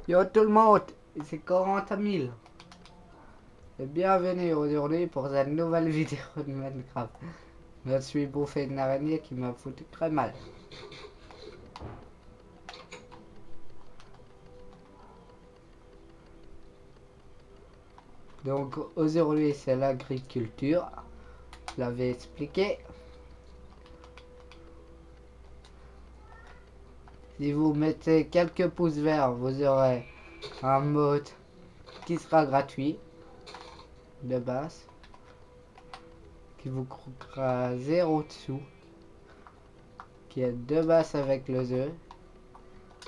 Yo tout le monde, c'est 40 000. Et bienvenue aujourd'hui pour cette nouvelle vidéo de Minecraft. Je me suis bouffé une araignée qui m'a foutu très mal. Donc aujourd'hui c'est l'agriculture. Je l'avais expliqué. Si vous mettez quelques pouces verts, vous aurez un mode qui sera gratuit de base, qui vous coûtera 0 dessous, qui est de base avec le jeu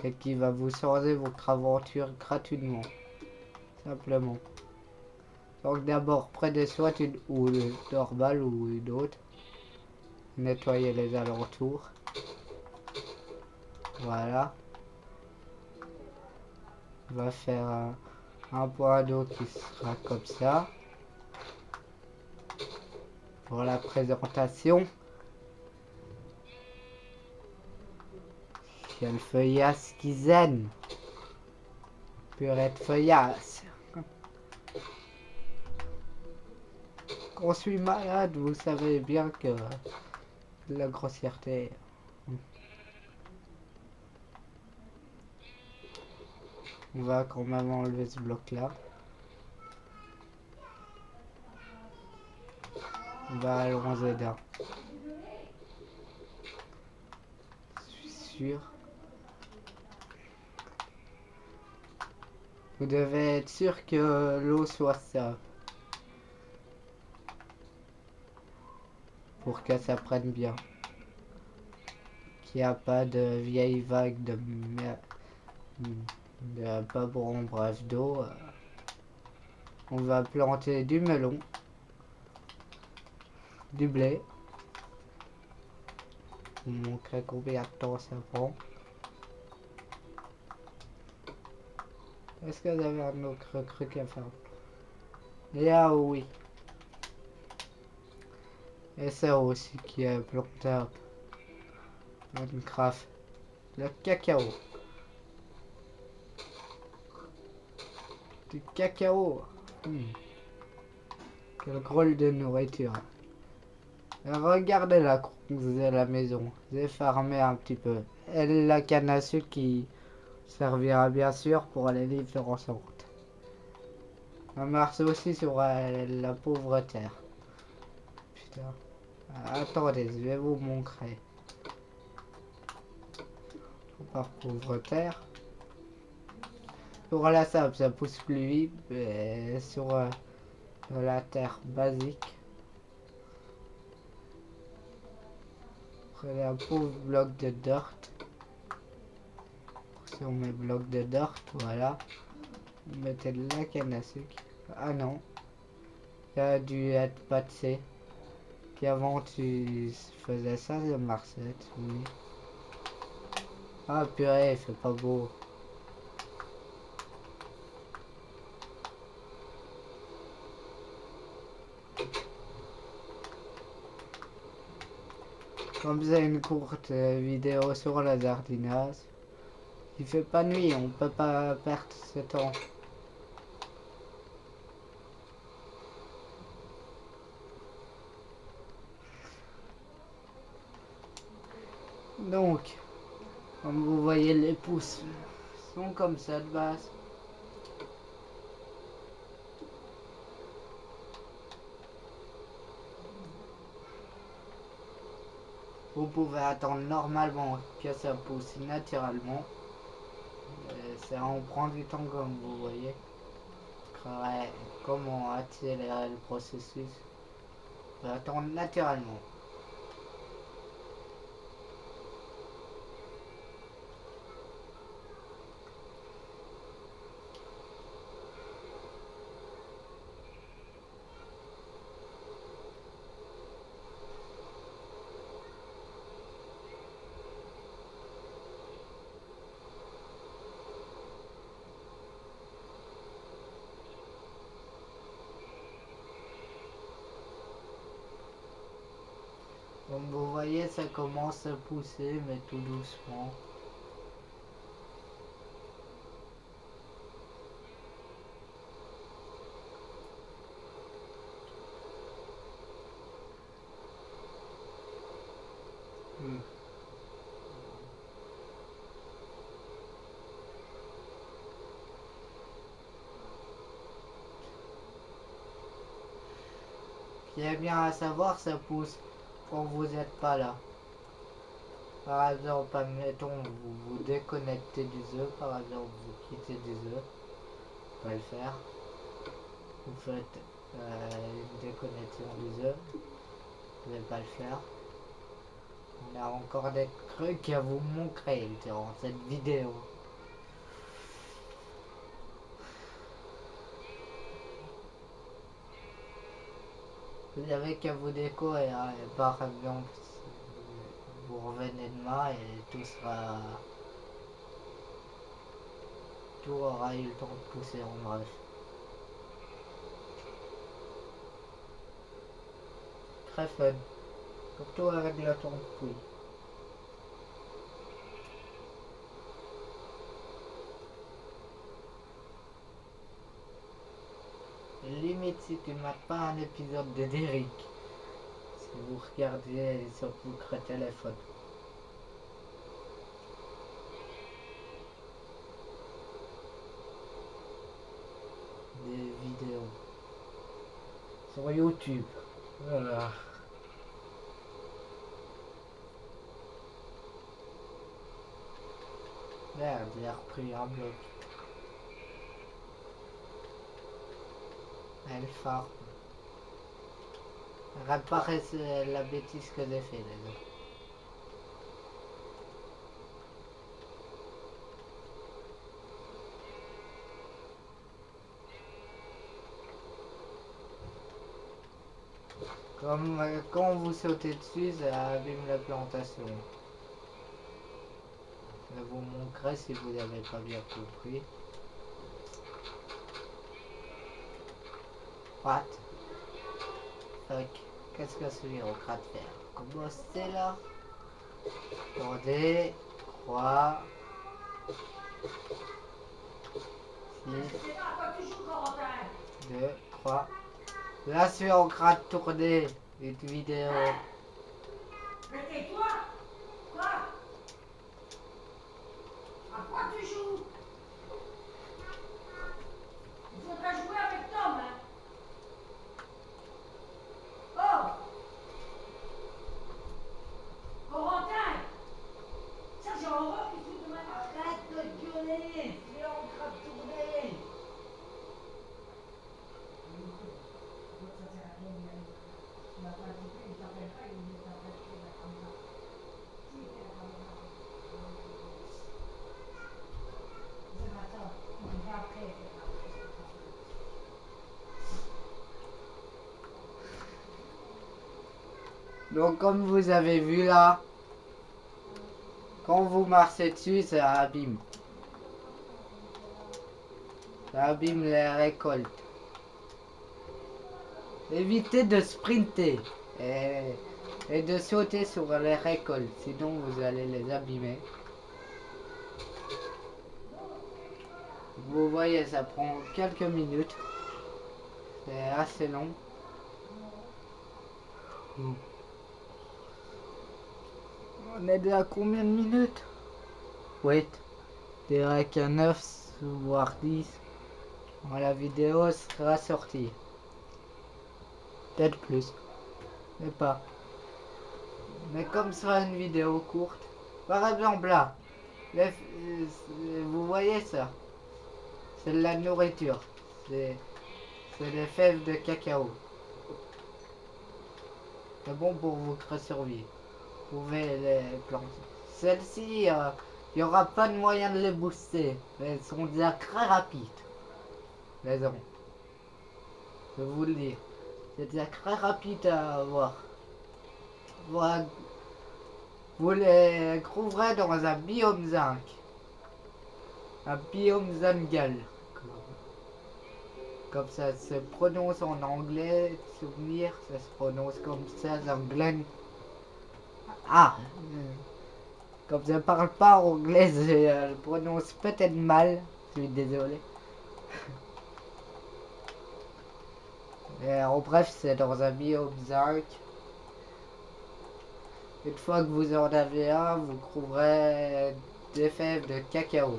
et qui va vous changer votre aventure gratuitement, simplement. Donc d'abord prenez soit une houle normale ou une autre, nettoyez les alentours, voilà. On va faire un point d'eau qui sera comme ça. Pour la présentation, quel feuillasse qui zen, purée de feuillasse. Quand je suis malade, vous savez bien que la grossièreté. On va quand même enlever ce bloc là. On va allonger d'un. Je suis sûr. Vous devez être sûr que l'eau soit ça. Pour que ça prenne bien. Qu'il n'y a pas de vieilles vagues de pas bon bref d'eau. On va planter du melon, du blé. On montrer combien de temps ça prend. Est-ce que vous avez un autre truc à faire? Et ah oui. Et ça aussi qui est plantable. Minecraft. Le cacao. Du cacao. Quel drôle de nourriture. Et regardez la croûte de la maison. J'ai farmé un petit peu. Et la canne à sucre qui servira bien sûr pour les différentes sortes. Ça marche aussi sur la pauvre terre. Putain. Attendez, je vais vous montrer. Par pauvre terre. Sur la sable, ça pousse plus vite. Mais sur la terre basique. Prenez un pauvre bloc de dirt. Sur mes blocs de dirt, voilà. Vous mettez de la canne à sucre. Ah non. Il a dû être passé. Qu'avant tu faisais ça, de Marcette, oui. Ah purée, il fait pas beau. Comme c'est une courte vidéo sur la jardinage, il fait pas nuit, on peut pas perdre ce temps. Donc, comme vous voyez, les pouces sont comme ça de base. Vous pouvez attendre normalement que ça pousse naturellement. Ça en prend du temps comme vous voyez. Ouais, comment accélérer le processus? Vous attendre naturellement. Comme vous voyez, ça commence à pousser, mais tout doucement. qui est bien à savoir, ça pousse quand vous n'êtes pas là. Par exemple, admettons, vous vous déconnectez du jeu, par exemple, vous quittez du jeu, vous pouvez le faire. Vous faites une déconnexion du jeu, vous ne pouvez pas le faire. On a encore des trucs à vous montrer durant cette vidéo. Vous avez qu'à vous décorer, hein, et par exemple, vous revenez demain et tout aura eu le temps de pousser en bref. Très fun, surtout avec le temps de pluie. Limite si tu mates pas un épisode de Derrick, si vous regardez sur votre téléphone. Des vidéos sur YouTube. Voilà. Merde, j'ai repris un bloc. Elle farme. Réparer la bêtise que j'ai fait, les gars. Comme quand vous sautez dessus, ça abîme la plantation. Je vous montrerai si vous n'avez pas bien compris. What? Fuck. Qu'est-ce que je suis en train de faire? Comment c'est là? Attendez. 3. 6. 2. 3. Là, je suis en train de tourner une vidéo. Mais tais-toi! Quoi? À quoi tu joues? Il faudra jouer avec Tom, hein? Oh! Corentin! Ça, j'ai horreur qu'il fout de ma tête. Arrête de gueuler! Il est en train de tourner! Ça sert à rien d'y aller. Tu vas pas couper, il t'appelle pas, il t'appelle pas, il va comme ça. Si, il fait la caméra. Attends, on va après. Donc, comme vous avez vu là, quand vous marchez dessus, ça abîme. Ça abîme les récoltes. Évitez de sprinter et de sauter sur les récoltes, sinon vous allez les abîmer. Vous voyez, ça prend quelques minutes. C'est assez long. On est à combien de minutes? Oui, je dirais qu'à 9 voire 10. La vidéo sera sortie. Peut-être plus. Mais pas. Mais comme ce sera une vidéo courte. Par exemple là. Vous voyez ça? C'est de la nourriture. C'est des fèves de cacao. C'est bon pour votre survie. Vous pouvez les planter. Celles-ci, il n'y aura pas de moyen de les booster. Mais elles sont déjà très rapides. Les hommes. Je vais vous le dire. C'est déjà très rapide à avoir. Vous les trouverez dans un biome zinc. Un biome zangal. Comme ça se prononce en anglais, souvenir, ça se prononce comme ça, Zanglen. Ah! Comme je ne parle pas anglais, je prononce peut-être mal, je suis désolé. Mais en bref, c'est dans un biome zinc. Une fois que vous en avez un, vous trouverez des fèves de cacao.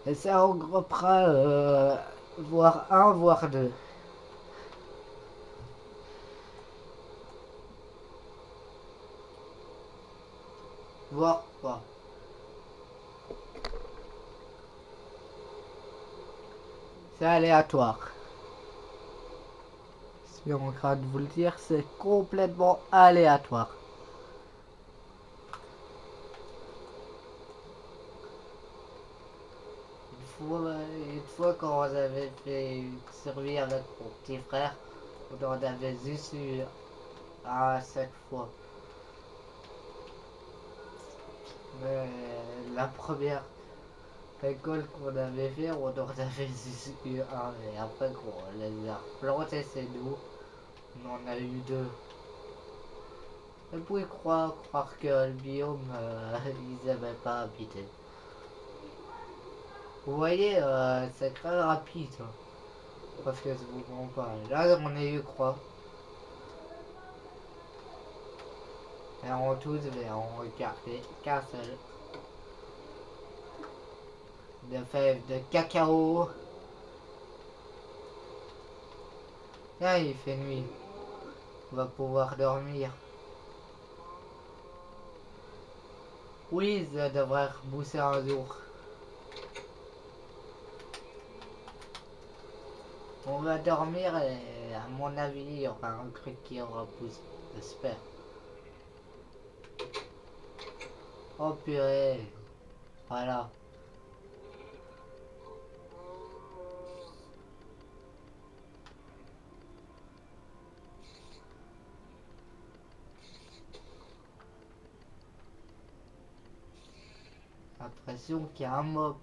Et ça regroupera voire un, voire deux. Voire pas. C'est aléatoire. Je suis en train de vous le dire, c'est complètement aléatoire. Une fois quand j'avais fait une survie avec mon petit frère, on en avait juste eu à chaque fois. Mais la première école qu'on avait fait, on en avait juste eu un. Et après qu'on les a plantés chez nous, on en a eu deux. Vous pouvez croire que le biome, ils n'avaient pas habité. Vous voyez, c'est très rapide. Hein, parce que je vous comprends pas. Là, on a eu quoi? Et en tout, je vais en regarder qu'un seul. De fèves de cacao. Tiens, il fait nuit. On va pouvoir dormir. Oui, ça devrait rebousser un jour. On va dormir et à mon avis, il y aura un truc qui aura poussé. J'espère. Oh purée. Voilà. L'impression qu'il y a un mob.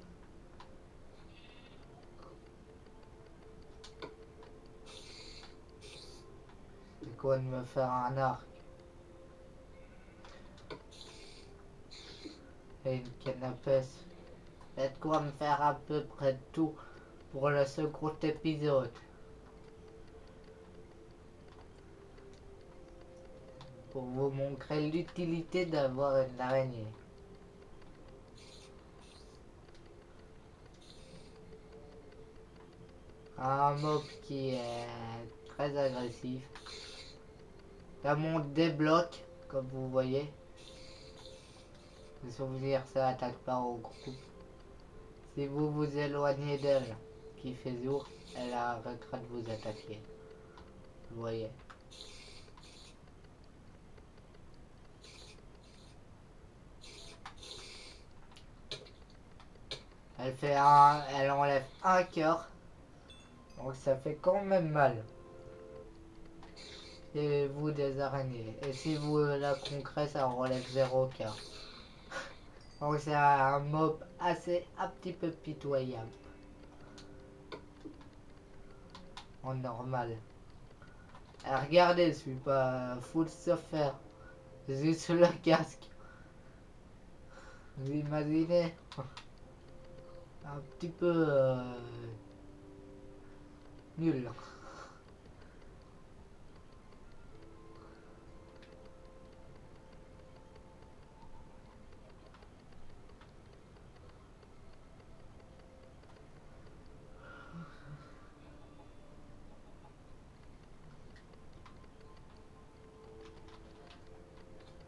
C'est quoi de me faire un arc et une canne à pêche. C'est de quoi me faire à peu près tout pour le second épisode. Pour vous montrer l'utilité d'avoir une araignée. Un mob qui est très agressif. La monte débloque, comme vous voyez. Le souvenir, ça attaque pas au groupe. Si vous vous éloignez d'elle, qui fait jour, elle arrêtera de vous attaquer. Vous voyez. Elle enlève un cœur. Donc ça fait quand même mal. Et vous des araignées. Et si vous la concrez, ça relève 0 cœur. Donc c'est un mob assez un petit peu pitoyable. En normal. Alors, regardez, je suis pas full surfer. Juste le casque. Vous imaginez? Un petit peu nul.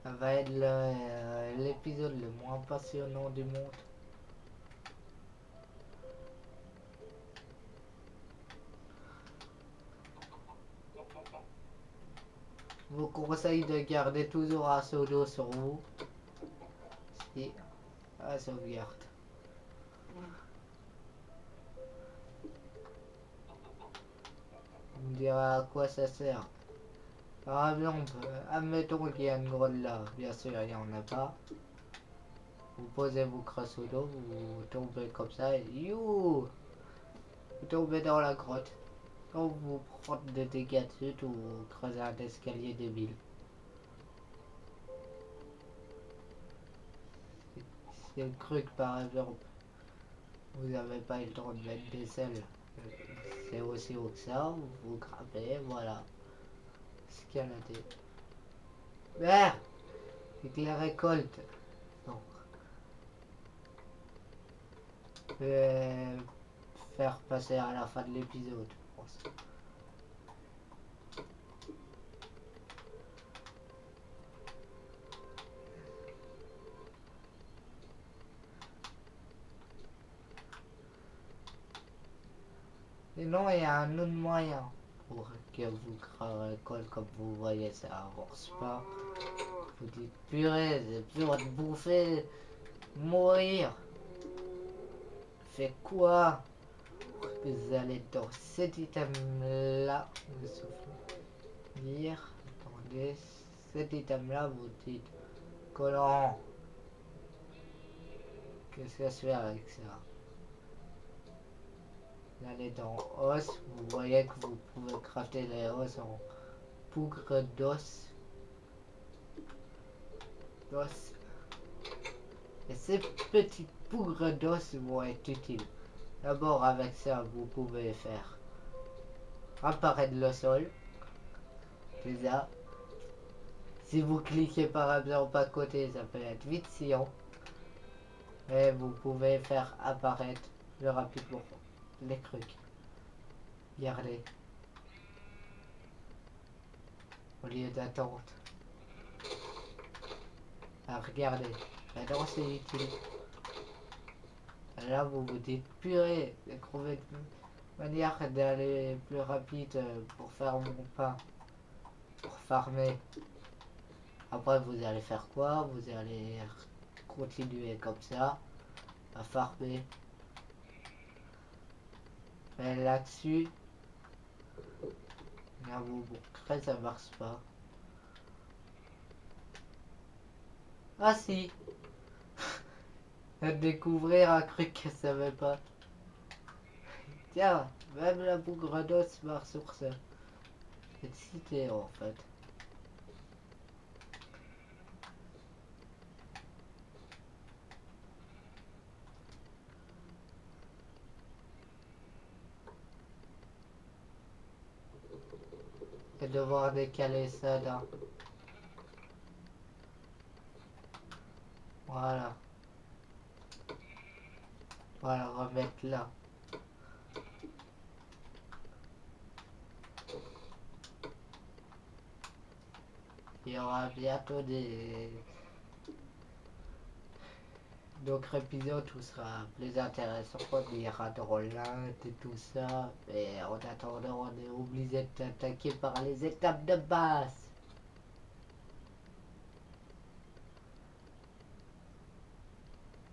Ça va être l'épisode le moins passionnant du monde. Je vous conseille de garder toujours un seau d'eau sur vous. Si, à sauvegarde. Vous me direz à quoi ça sert. Par exemple, admettons qu'il y a une grotte là. Bien sûr, il n'y en a pas. Vous posez vos crasses au dos, vous tombez comme ça et you, vous tombez dans la grotte. Quand vous prenez des dégâts dessus ou vous creusez un escalier débile. C'est le truc par exemple. Vous n'avez pas eu le temps de mettre des selles. C'est aussi haut que ça, vous grimpez, voilà. Escalader. Merde! C'est que la récolte. Non. faire passer à la fin de l'épisode, je pense. Sinon, il y a un autre moyen pour que vous craquez, comme vous voyez, ça avance pas. Vous dites, purée, j'ai besoin de bouffer, mourir. Fait quoi? Vous allez dans cet item-là, vous soufflez. Lire, attendez, cet item-là, vous dites, collant. Qu'est-ce que je fais avec ça? Vous allez dans os, vous voyez que vous pouvez crafter les os en pougre d'os. Et ces petites pougres d'os vont être utiles. D'abord, avec ça, vous pouvez faire apparaître le sol. Déjà, si vous cliquez par exemple à côté, ça peut être vite sciant. Mais vous pouvez faire apparaître le rapidement les trucs. Regardez. Au lieu d'attendre. Ah, regardez. Maintenant, c'est utile. Là, vous vous dites, purée, j'ai trouvé une manière d'aller plus rapide pour faire mon pain. Pour farmer. Après, vous allez faire quoi? Vous allez continuer comme ça, à farmer. Mais là-dessus, là, vous créez, ça marche pas. Ah si! À découvrir un truc que je savais pas. Tiens, même la bougre d'os marche sur ça. C'est cité en fait. Et devoir décaler ça dans. Voilà. Voilà, remettre là. Il y aura bientôt d'autres épisodes où ce sera plus intéressant. Il y aura dans l'Inde et tout ça. Mais en attendant, on est obligé d'attaquer par les étapes de base.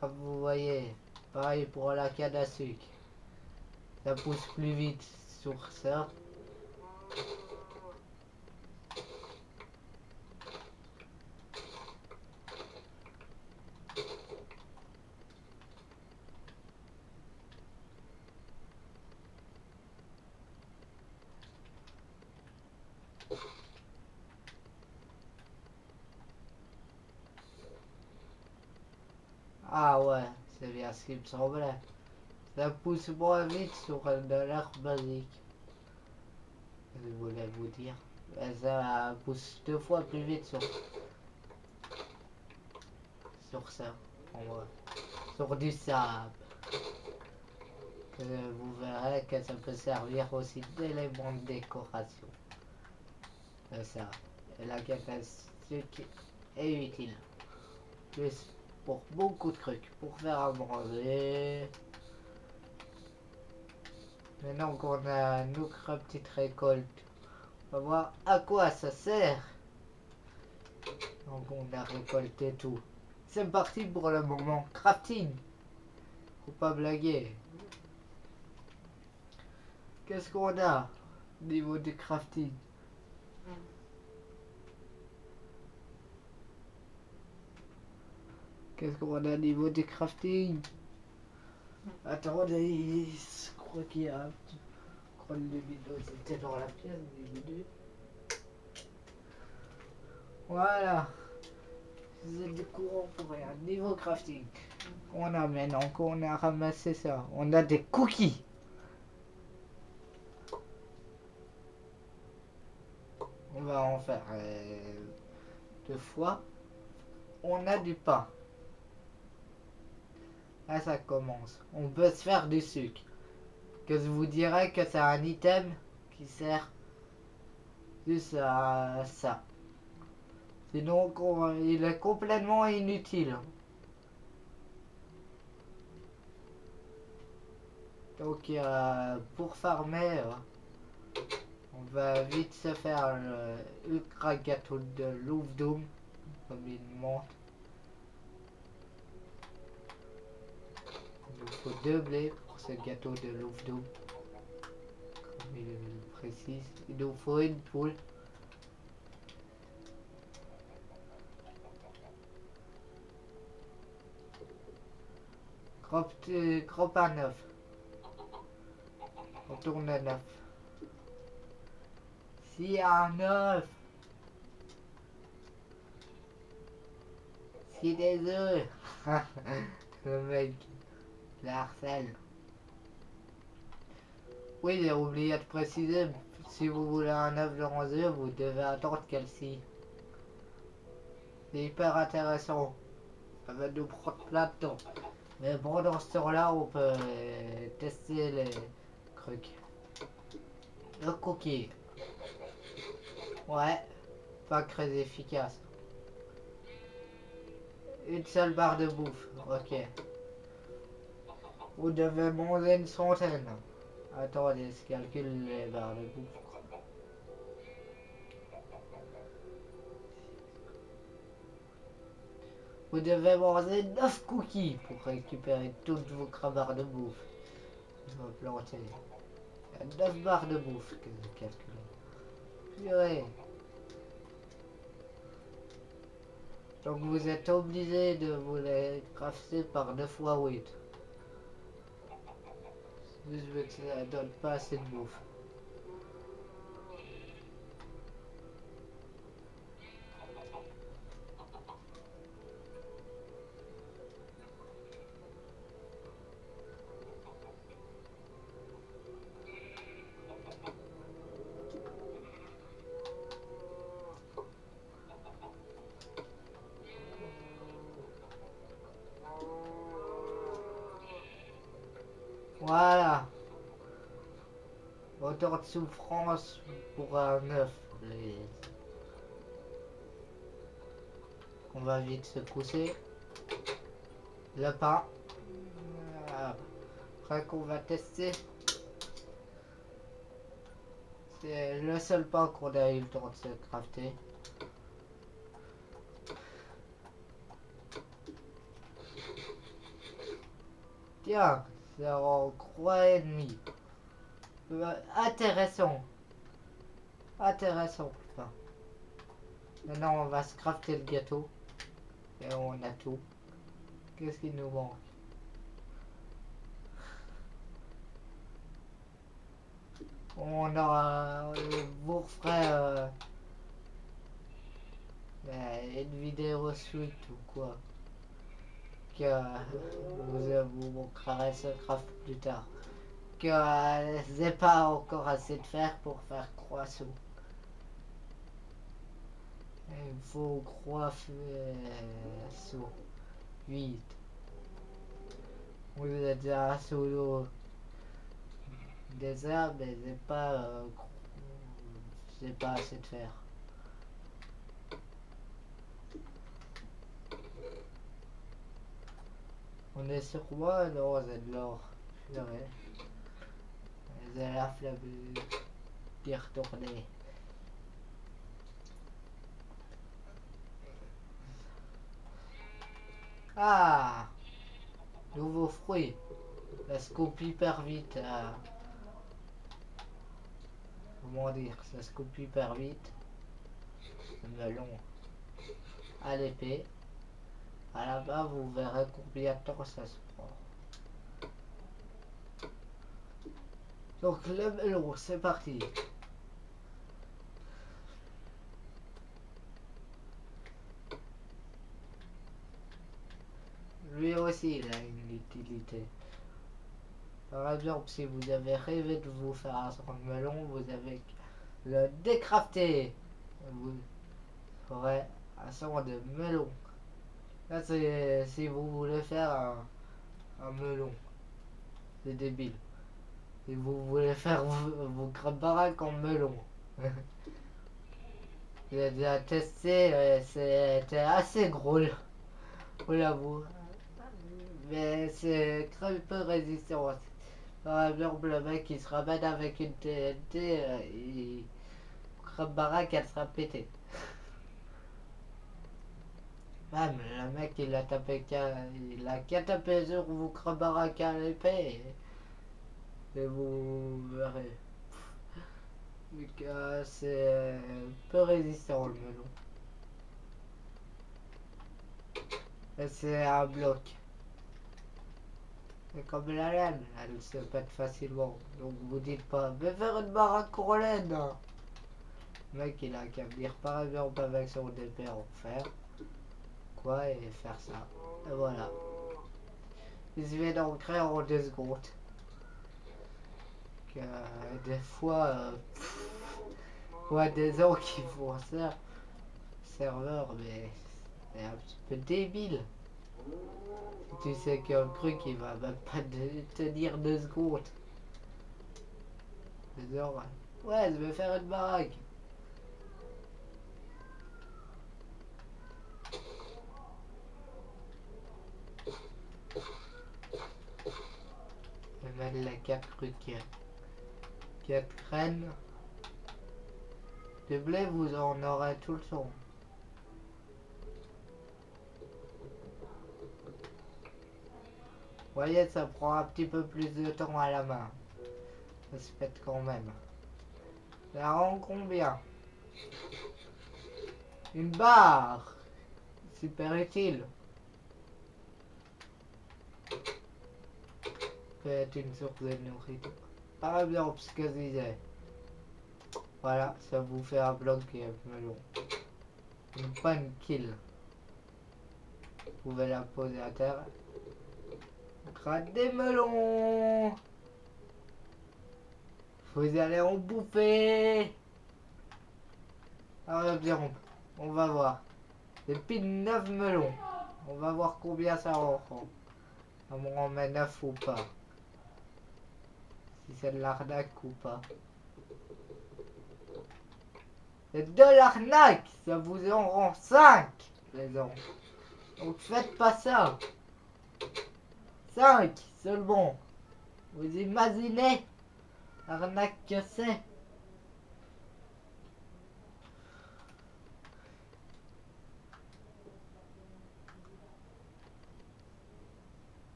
Comme vous voyez, pareil pour la canne à sucre. Ça pousse plus vite sur ça. Ah ouais, c'est bien ce qui me semblait. Ça pousse moins vite sur de l'herbe basique. Je voulais vous dire. Et ça pousse 2 fois plus vite sur ça. En vrai. Sur du sable. Que vous verrez que ça peut servir aussi d'élément de décoration. C'est ça. Et la catastrophe est utile. Plus pour beaucoup de trucs. Pour faire à manger. Maintenant qu'on a notre petite récolte, on va voir à quoi ça sert. Donc on a récolté tout. C'est parti pour le moment crafting. Faut pas blaguer. Qu'est-ce qu'on a au niveau du crafting? Qu'est-ce qu'on a au niveau du crafting? Attendez, je crois qu'il y a un petit... Je crois que le vidéo c'était dans la pièce du vidéo. Voilà. Vous êtes du courant pour rien. Niveau crafting. On a maintenant qu'on a ramassé ça. On a des cookies. On va en faire 2 fois. On a du pain. Là ça commence. On peut se faire du sucre. que je vous dirais que c'est un item qui sert juste à ça. Sinon, il est complètement inutile. Donc, pour farmer, on va vite se faire le ultra gâteau de Louvdoum, comme il monte. Il nous faut 2 blés pour ce gâteau de Louvdoum, comme il le précise. Il nous faut une poule. Croppe à 9. On tourne à 9. Si à 9. Si des œufs. Le mec, la harcèle. Oui, j'ai oublié de préciser, si vous voulez un œuf de 11 œufs, vous devez attendre qu'elle-ci. C'est hyper intéressant. Ça va nous prendre plein de temps. Mais bon, dans ce temps-là, on peut tester les trucs. Le cookie. Ouais, pas très efficace. Une seule barre de bouffe. Ok. Vous devez manger une centaine. Attendez, je calcule les barres de bouffe. Vous devez manger 9 cookies pour récupérer toutes vos barres de bouffe. Je vais planter. Il y a 9 barres de bouffe que j'ai calculées. Purée. Donc vous êtes obligé de vous les crafter par 2 fois 8. Je veux que ça donne pas assez de bouffe. Voilà. Autant de souffrance pour un œuf. On va vite se pousser. Le pain. Après qu'on va tester. C'est le seul pain qu'on a eu le temps de se crafter. Tiens, c'est en croix ennemie. Intéressant. Intéressant, putain. Maintenant, on va se crafter le gâteau. Et on a tout. Qu'est-ce qu'il nous manque? On aura... vous referez une vidéo suite ou quoi. Que vous montrerez ce craft plus tard. Que j'ai pas encore assez de fer pour faire croissant. Il faut croissant 8. Vous êtes déjà sous l'eau des herbes mais j'ai pas assez de fer. On est sur quoi? Non, c'est de l'or. Purée. J'ai la flemme d'y retourner. Ah! Nouveau fruit. Ça se coupe hyper vite. Comment dire? Ça se coupe hyper vite. Le melon à l'épée. À la bas, vous verrez combien de temps ça se prend. Donc le melon, c'est parti. Lui aussi, il a une utilité. Par exemple, si vous avez rêvé de vous faire un sang de melon, vous avez le décrafter. Vous aurez un sang de melon. Là, c'est si vous voulez faire un melon. C'est débile. Et vous voulez faire vos crabes-baraques en melon. J'ai déjà testé, c'était assez drôle, on l'avoue. Mais c'est très peu résistant. Par exemple, le mec qui se ramène avec une TNT, crabaraque elle sera pétée. Même le mec il a qu'à taper sur vous crabaraque à l'épée et vous verrez. Vu que c'est peu résistant le melon. Et c'est un bloc. C'est comme la laine, elle se pète facilement. Donc vous dites pas, mais faire une baraque en laine. Le mec il a qu'à venir par exemple avec son épée en fer. Quoi, et faire ça. Et voilà. Il se vient d'en créer en 2 secondes. Que, des fois, ouais, des gens qui font ça, serveur, mais c'est un petit peu débile. Tu sais qu'un truc il va même pas tenir 2 secondes. Genre, ouais, je vais faire une baraque. Je vais mettre les 4 trucs. 4 graines. De blé, vous en aurez tout le temps. Vous voyez, ça prend un petit peu plus de temps à la main. Ça se pète quand même. Ça rend combien? Une barre. Super utile. Peut être une source de nourriture. Par exemple, ce que je disais. Voilà, ça vous fait un bloc qui est melon. Une bonne kill. Vous pouvez la poser à terre. Gratte des melons. Vous allez en bouffer. Alors bien, on va voir. Depuis 9 melons. On va voir combien ça en prend. On en met 9 ou pas. Si c'est de l'arnaque ou pas. C'est de l'arnaque. Ça vous en rend 5, les gens. Donc faites pas ça. 5 seulement. Vous imaginez l'arnaque que c'est?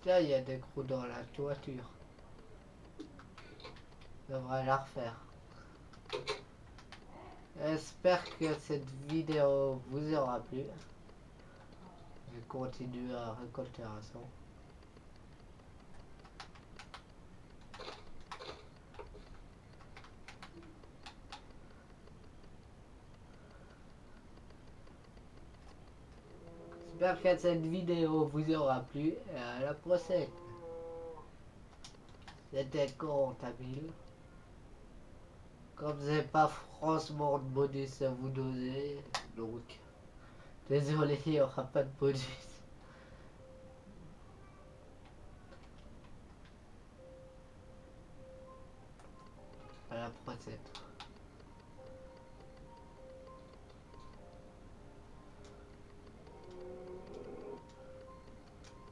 Tiens, il y a des trous dans la toiture. Je devrais la refaire. J'espère que cette vidéo vous aura plu. Je continue à récolter un son. J'espère que cette vidéo vous aura plu et à la prochaine. C'était Corentabile. Comme j'ai pas franchement de bonus à vous donner, donc désolé, il n'y aura pas de bonus. À la prochaine.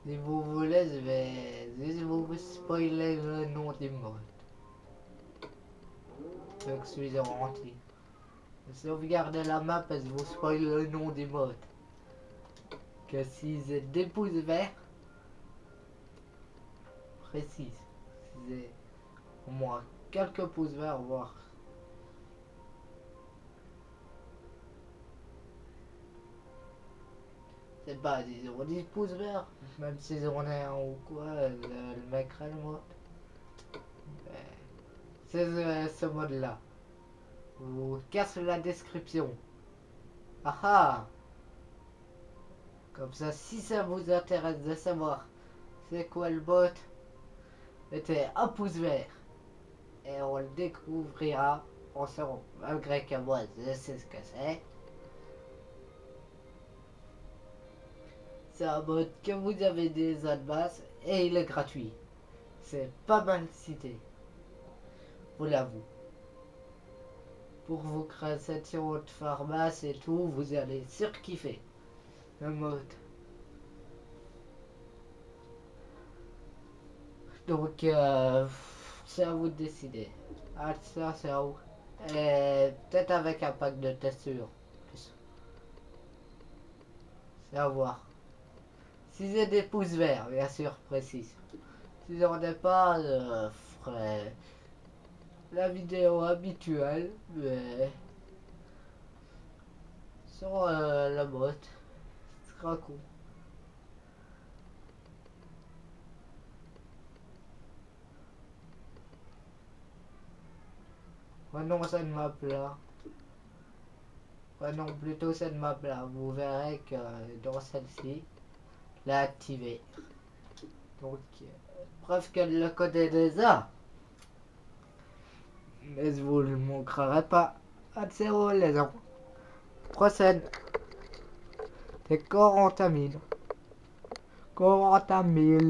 Si vous voulez, je vais juste vous spoiler le nom du mode. Je suis gentil. Sauvegardez la map et je vous spoil le nom du mode. Que si j'ai des pouces verts, précise. Si j'ai au moins quelques pouces verts, voire. C'est pas, ils ont 10 pouces verts, même si j'en ai un ou quoi, le mec le mode. C'est ce mode-là. Vous casse la description. Ah ah! Comme ça, si ça vous intéresse de savoir c'est quoi le bot, mettez un pouce vert. Et on le découvrira ensemble. Malgré que moi, je sais ce que c'est. C'est un bot que vous avez des zones basses et il est gratuit. c'est pas mal cité. Vous l'avouez. Pour vous créer cette sirop de pharmacie et tout, vous allez surkiffer le mode. Donc, c'est à vous de décider. Ah, ça, c'est à vous. Et peut-être avec un pack de texture. C'est à voir. Si j'ai des pouces verts, bien sûr, précise. Si j'en ai pas, je ferai la vidéo habituelle, mais sur la botte. Ce sera cool. Prenons cette map là. Prenons plutôt cette map là. Vous verrez que dans celle-ci, l'a activé. Donc, preuve qu'elle le connaît déjà. Mais je vous le montrerai pas. À zéro les gens. Prochaine. C'est 40 000. 40 000.